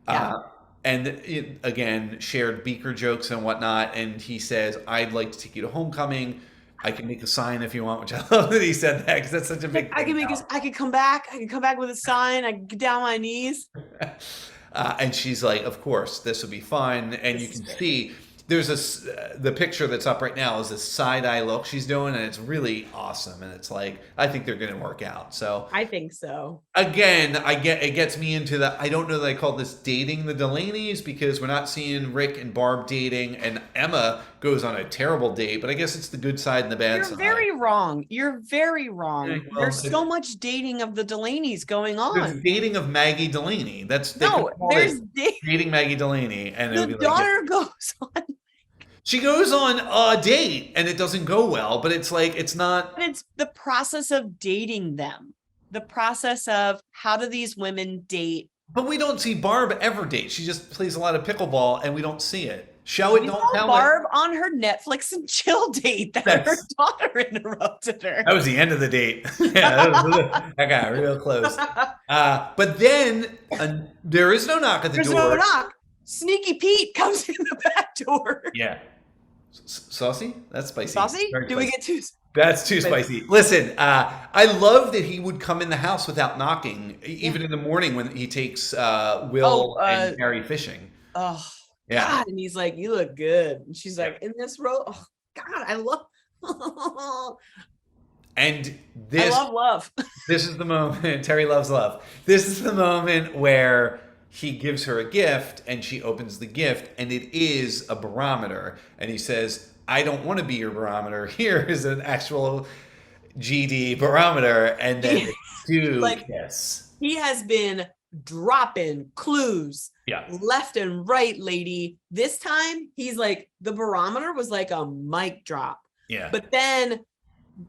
S1: Yeah.
S2: And, again, shared Beaker jokes and whatnot. And he says, I'd like to take you to homecoming. I can make a sign if you want, which I love that he said that, because that's such a big thing.
S1: I could come back. I can come back with a sign. I can get down on my knees.
S2: And she's like, of course, this will be fun. And you can see the picture that's up right now is this side-eye look she's doing, and it's really awesome. And it's like, I think they're going to work out. So
S1: I think so.
S2: again, it gets me into I don't know that I call this dating the Delaneys, because we're not seeing Rick and Barb dating, and Emma goes on a terrible date, but I guess it's the good side and the bad side.
S1: You're very wrong. You're very wrong.
S2: Yeah, well,
S1: There's so much dating of the Delaneys going
S2: There's
S1: on.
S2: dating of Maggie Delaney. They could call
S1: there's
S2: it dating Maggie Delaney, and
S1: the
S2: it'll be
S1: daughter goes on.
S2: she goes on a date and it doesn't go well, but it's like, it's not.
S1: But it's the process of dating them. The process of how do these women date?
S2: But we don't see Barb ever date. She just plays a lot of pickleball and we don't see it. Show it,
S1: We
S2: don't
S1: saw
S2: tell
S1: Barb on her Netflix and chill date that her
S2: That's-
S1: daughter interrupted her.
S2: That was the end of the date. Yeah, that got real close. But then there is no knock at the
S1: There's
S2: door.
S1: no knock. Sneaky Pete comes in the back door.
S2: Yeah. Saucy? That's spicy.
S1: Saucy?
S2: Very
S1: Do we
S2: spicy.
S1: get too?
S2: That's too spicy. Listen, I love that he would come in the house without knocking, even in the morning when he takes Will and Harry fishing.
S1: Oh,
S2: Yeah.
S1: God. And he's like, "You look good." And she's like, "In this row." Oh, God, I love.
S2: And
S1: I love love.
S2: this is the moment. Terry loves love. This is the moment where he gives her a gift and she opens the gift and it is a barometer. And he says, "I don't want to be your barometer. Here is an actual GD barometer." And then they do
S1: Like,
S2: kiss.
S1: He has been dropping clues
S2: Yeah.
S1: left and right, lady. This time he's like, the barometer was like a mic drop.
S2: Yeah.
S1: But then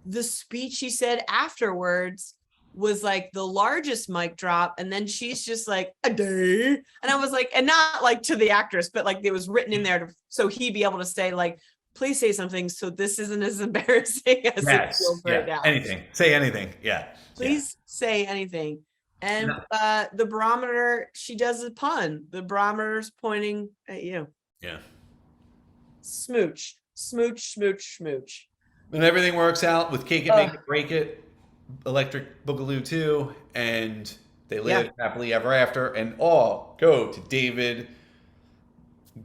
S1: the speech he said afterwards was like the largest mic drop. And then she's just like, "A day." And I was like, and not like to the actress, but like it was written in there so he'd be able to say, like, "Please say something so this isn't as embarrassing as it feels right now.
S2: Anything. Say anything. Yeah.
S1: Please say anything." And the barometer, she does a pun. The barometer's pointing at you.
S2: Yeah.
S1: Smooch, smooch, smooch, smooch.
S2: And everything works out with Cake It, Make It, Break It, Electric Boogaloo 2, and they live happily ever after, and all go to David,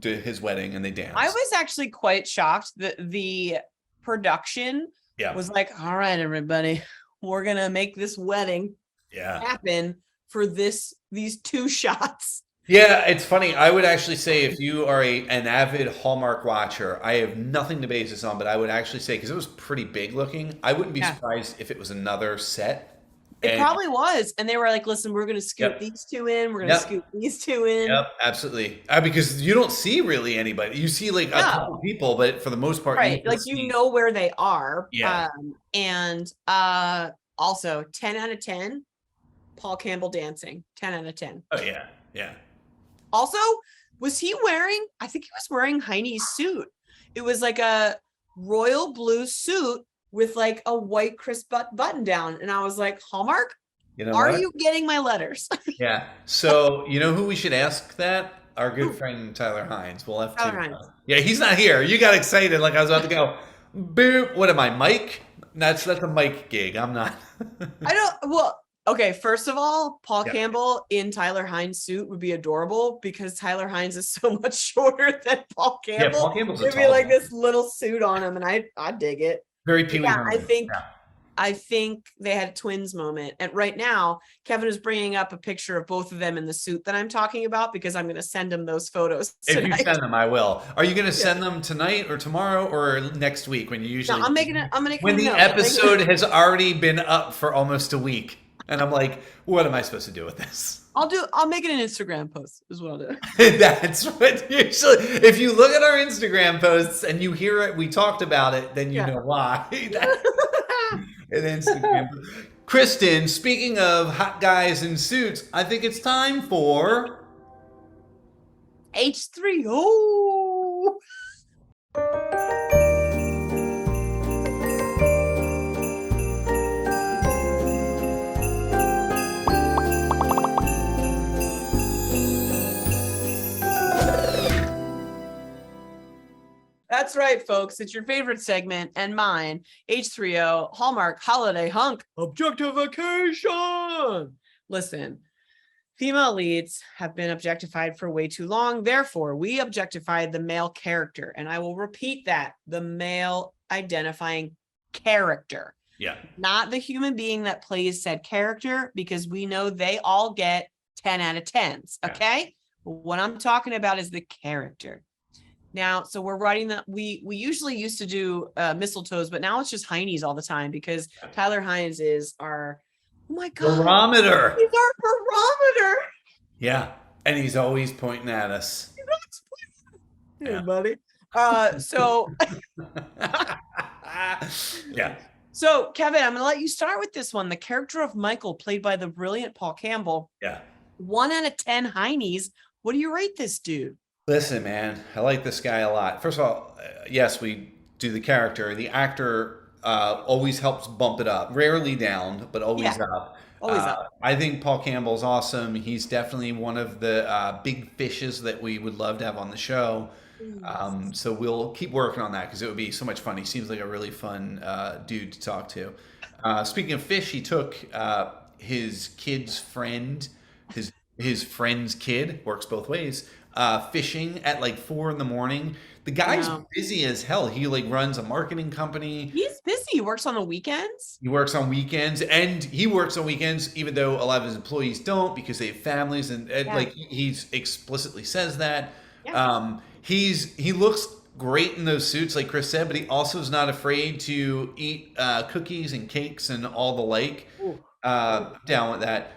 S2: to his wedding, and they dance.
S1: I was actually quite shocked that the production was like, "All right, everybody, we're going to make this wedding happen for these two shots."
S2: Yeah, it's funny. I would actually say if you are an avid Hallmark watcher, I have nothing to base this on, but I would actually say, because it was pretty big looking, I wouldn't be surprised if it was another set.
S1: It probably was. And they were like, "Listen, we're going to scoot these two in. We're going to scoot these two in."
S2: Yep, absolutely. Because you don't see really anybody. You see like a couple people, but for the most part,
S1: right. You know where they are.
S2: Yeah.
S1: And also 10 out of 10, Paul Campbell dancing. 10 out of 10.
S2: Oh, yeah. Yeah.
S1: Also, was he wearing, I think he was wearing Heine's suit. It was like a royal blue suit with like a white crisp button down. And I was like, Hallmark, are you getting my letters?
S2: Yeah. So, you know who we should ask that? Our good friend Tyler Hines. We'll have to. Yeah, he's not here. You got excited like I was about to go, boop. What am I, Mike? That's a Mike gig. I'm not.
S1: Okay, first of all, Paul Campbell in Tyler Hines' suit would be adorable because Tyler Hines is so much shorter than Paul Campbell.
S2: Yeah, Paul Campbell's
S1: It'd be like this little suit on him, and I dig it.
S2: Very Pee Wee
S1: Herman. I think they had a twins moment. And right now, Kevin is bringing up a picture of both of them in the suit that I'm talking about because I'm going to send him those photos tonight.
S2: If you send them, I will. Are you going to send them tonight or tomorrow or next week when you usually?
S1: No, I'm making it.
S2: When the episode has already been up for almost a week. And I'm like, what am I supposed to do with this?
S1: I'll make it an Instagram post is what I'll do.
S2: That's what usually, if you look at our Instagram posts and you hear it, we talked about it, then you know why. An Instagram. Kristin, speaking of hot guys in suits, I think it's time for
S1: H3O. That's right, folks. It's your favorite segment and mine, H3O, Hallmark Holiday Hunk Objectification. Listen, Female leads have been objectified for way too long. Therefore, we objectified the male character. And I will repeat that, the male identifying character.
S2: Yeah.
S1: Not the human being that plays said character, because we know they all get 10 out of 10s. Okay. What I'm talking about is the character. Now, so we're writing that we usually used to do mistletoes, but now it's just heinies all the time because Tyler Hines is our, oh my God.
S2: Barometer.
S1: He's our barometer.
S2: Yeah. And he's always pointing at us.
S1: Hey,
S2: Yeah.
S1: buddy. So
S2: Yeah.
S1: So, Kevin, I'm going to let you start with this one. The character of Michael, played by the brilliant Paul Campbell.
S2: Yeah.
S1: 1 out of 10 heinies. What do you rate this dude?
S2: Listen, man, I like this guy a lot. First of all, yes, we do the character. The actor always helps bump it up. Rarely down, but always up.
S1: Always up.
S2: I think Paul Campbell's awesome. He's definitely one of the big fishes that we would love to have on the show. So we'll keep working on that because it would be so much fun. He seems like a really fun dude to talk to. Speaking of fish, he took his kid's friend, his friend's kid, works both ways, fishing at like 4 a.m. The guy's busy as hell. He like runs a marketing company.
S1: He's busy. He works on the weekends.
S2: He works on weekends, and he works on weekends even though a lot of his employees don't because they have families, and like he's explicitly says that.
S1: Yeah.
S2: He looks great in those suits, like Chris said, but he also is not afraid to eat cookies and cakes and all the like. Down with that.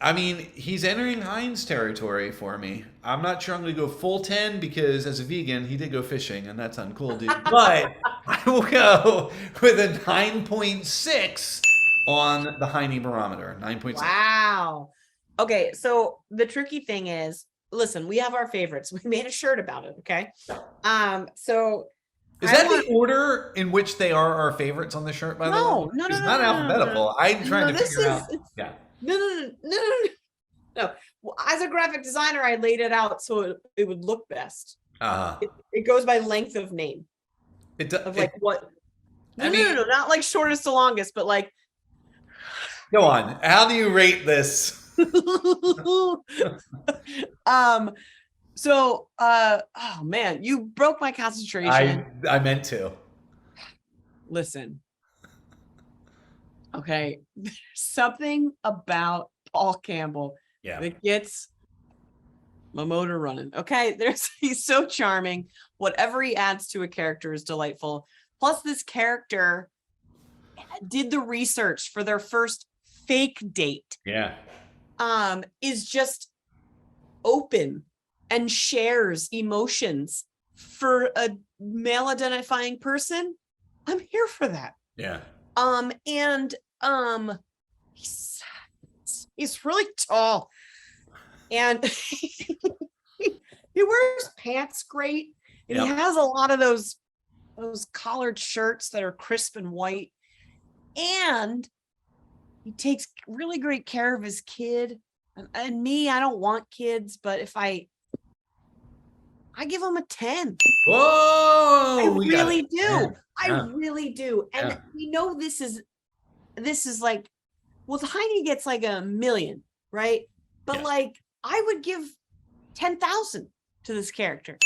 S2: I mean, he's entering Heinz territory for me. I'm not sure I'm going to go full 10 because as a vegan, he did go fishing, and that's uncool, dude. But I will go with a 9.6 on the Heine barometer. 9.6.
S1: Wow. Okay, so the tricky thing is, listen, we have our favorites. We made a shirt about it, okay? So
S2: is that the order in which they are our favorites on the shirt, by the way?
S1: No,
S2: It's not alphabetical. I'm trying to figure out. Yeah.
S1: No. Well, as a graphic designer, I laid it out so it would look best.
S2: Uh-huh.
S1: It goes by length of name. What? No, not like shortest to longest, but like.
S2: Go on. How do you rate this?
S1: Oh man, you broke my concentration.
S2: I meant to.
S1: Listen. Okay, there's something about Paul Campbell that gets my motor running. Okay, he's so charming. Whatever he adds to a character is delightful. Plus, this character did the research for their first fake date.
S2: Yeah.
S1: Is just open and shares emotions for a male identifying person. I'm here for that.
S2: Yeah.
S1: And he's really tall, and he wears pants great, and he has a lot of those collared shirts that are crisp and white, and he takes really great care of his kid. And me, I don't want kids, but if I give him a 10.
S2: Whoa!
S1: I really do.
S2: Yeah.
S1: I really do. And we know this is like, well, Heine gets like 1 million, right? But like, I would give 10,000 to this character.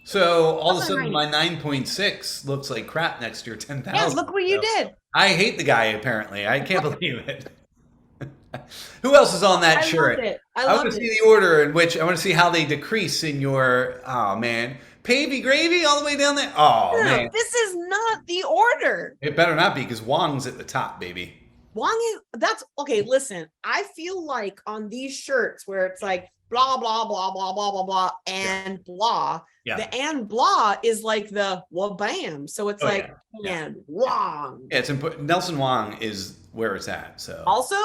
S2: So all of a sudden, my 9.6 looks like crap next to your 10,000.
S1: Yeah, look what you did.
S2: I hate the guy. Apparently, I can't believe it. Who else is on that shirt?
S1: I
S2: want to see the order in which I want to see how they decrease in your. Oh man, Pavy Gravy all the way down there. Oh man,
S1: this is not the order.
S2: It better not be because Wong's at the top, baby.
S1: Wong that's okay. Listen, I feel like on these shirts where it's like blah blah blah blah blah blah blah and blah. Yeah. The and blah is like the wabam. So it's and Wong.
S2: Yeah, it's important. Nelson Wong is where it's at. So
S1: also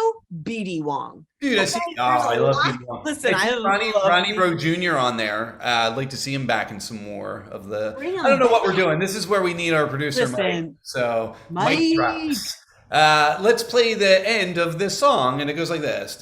S1: BD Wong.
S2: Dude, I see. Oh, I love BD Wong.
S1: Listen, I love
S2: Ronnie Rowe Jr. on there. I'd like to see him back in some more of the. I don't know what we're doing. This is where we need our producer, Mike. So Mike drops. Let's play the end of this song, and it goes like this.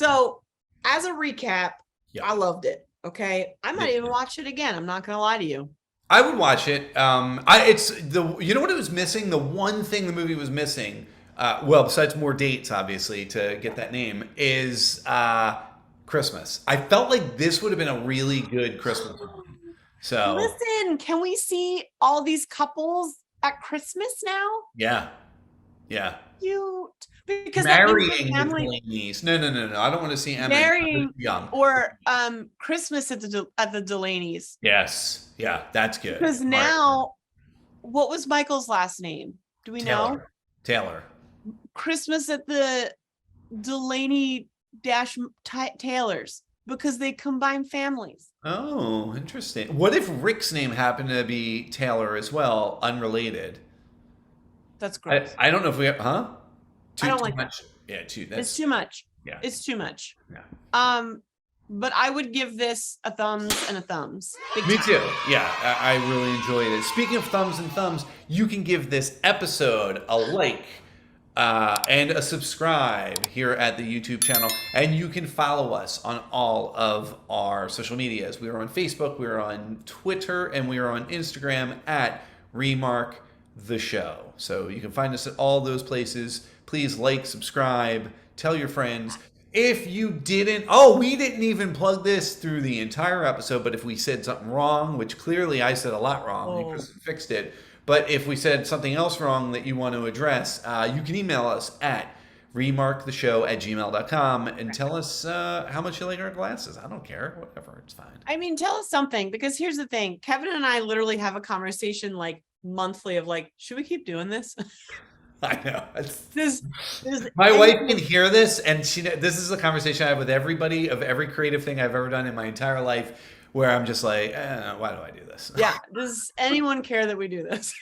S1: So as a recap,
S2: Yeah.
S1: I loved it. Okay. I might
S2: Yeah.
S1: even watch it again. I'm not going to lie to you.
S2: I would watch it. You know what it was missing? The one thing the movie was missing, well, besides more dates, obviously, to get that name, is Christmas. I felt like this would have been a really good Christmas movie. So
S1: Listen, can we see all these couples at Christmas now?
S2: yeah.
S1: Cute. Because that means
S2: Marrying
S1: the
S2: the
S1: family
S2: Delaneys. No. I don't want to see Emma.
S1: marrying
S2: Young.
S1: or Christmas at the Delaneys.
S2: Yes. Yeah, that's good.
S1: Because
S2: All right.
S1: now, what was Michael's last name? Do we know?
S2: Taylor.
S1: Christmas at the Delaney Taylors, because they combine families.
S2: Oh, interesting. What if Rick's name happened to be Taylor as well, unrelated?
S1: That's gross.
S2: I don't know if we have, huh?
S1: I don't like
S2: much. Yeah,
S1: It's too much.
S2: Yeah.
S1: It's too much.
S2: Yeah.
S1: But I would give this a thumbs and a thumbs. Big
S2: Me
S1: time.
S2: too. Yeah, I really enjoyed it. Speaking of thumbs and thumbs, you can give this episode a like and a subscribe here at the YouTube channel. And you can follow us on all of our social medias. We are on Facebook, we are on Twitter, and we are on Instagram at Remark the Show. So you can find us at all those places. Please like, subscribe, tell your friends. If you didn't, we didn't even plug this through the entire episode, but if we said something wrong, which clearly I said a lot wrong, and Kristin fixed it, but if we said something else wrong that you want to address, you can email us at remarktheshow@gmail.com and tell us how much you like our glasses. I don't care. Whatever. It's fine.
S1: I mean, tell us something, because here's the thing. Kevin and I literally have a conversation like monthly of like, should we keep doing this?
S2: I know.
S1: My
S2: wife can hear this, and this is a conversation I have with everybody of every creative thing I've ever done in my entire life, where I'm just like, why do I do this?
S1: Yeah. Does anyone care that we do this?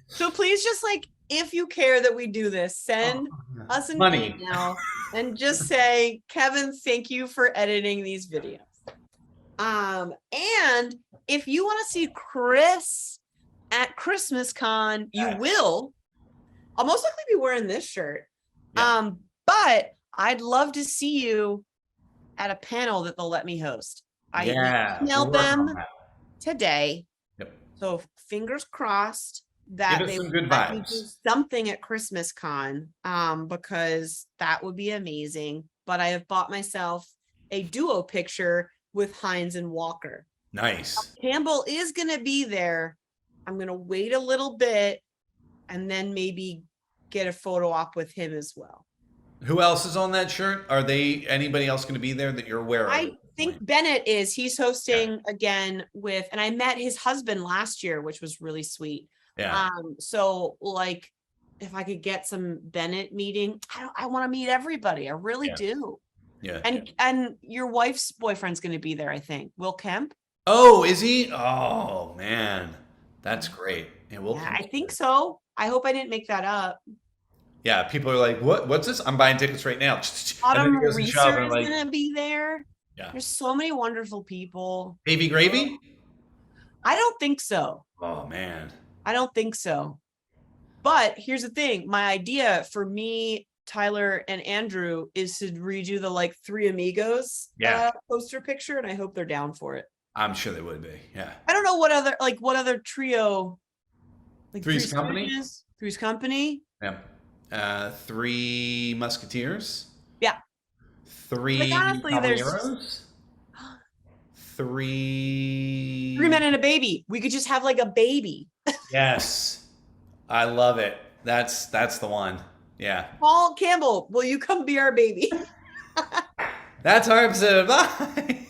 S1: So please just like, if you care that we do this, send us an email and just say, Kevin, thank you for editing these videos. And if you want to see Chris at Christmas Con, you will. I'll most likely be wearing this shirt.
S2: Yeah.
S1: But I'd love to see you at a panel that they'll let me host. I emailed them today.
S2: Yep.
S1: So fingers crossed that
S2: Give us
S1: they
S2: some good
S1: let me
S2: vibes.
S1: do something at Christmas Con, because that would be amazing. But I have bought myself a duo picture with Hines and Walker.
S2: Nice.
S1: Campbell is going to be there. I'm going to wait a little bit and then maybe get a photo op with him as well.
S2: Who else is on that shirt? Are they anybody else going to be there that you're aware of?
S1: I think Bennett is. He's hosting again with, and I met his husband last year, which was really sweet.
S2: Yeah.
S1: So like, if I could get some Bennett meeting, I want to meet everybody. I really do.
S2: Yeah.
S1: And your wife's boyfriend's going to be there, I think. Will Kemp?
S2: Oh, is he? Oh man, that's great. Yeah,
S1: I think so. I hope I didn't make that up.
S2: Yeah, people are like, "What's this? I'm buying tickets right now."
S1: Autumn Reeser is going to be there.
S2: Yeah.
S1: There's so many wonderful people.
S2: Baby Gravy?
S1: I don't think so.
S2: Oh man.
S1: I don't think so. But here's the thing. My idea for me, Tyler, and Andrew is to redo the like Three Amigos poster picture, and I hope they're down for it.
S2: I'm sure they would be. Yeah.
S1: I don't know what other trio, like
S2: Three's Company?
S1: Three's Company.
S2: Yeah. Three Musketeers.
S1: Yeah.
S2: Three
S1: honestly,
S2: Caballeros. Three
S1: Men and a Baby. We could just have like a baby.
S2: Yes. I love it. That's the one. Yeah.
S1: Paul Campbell, will you come be our baby?
S2: That's our episode. Bye.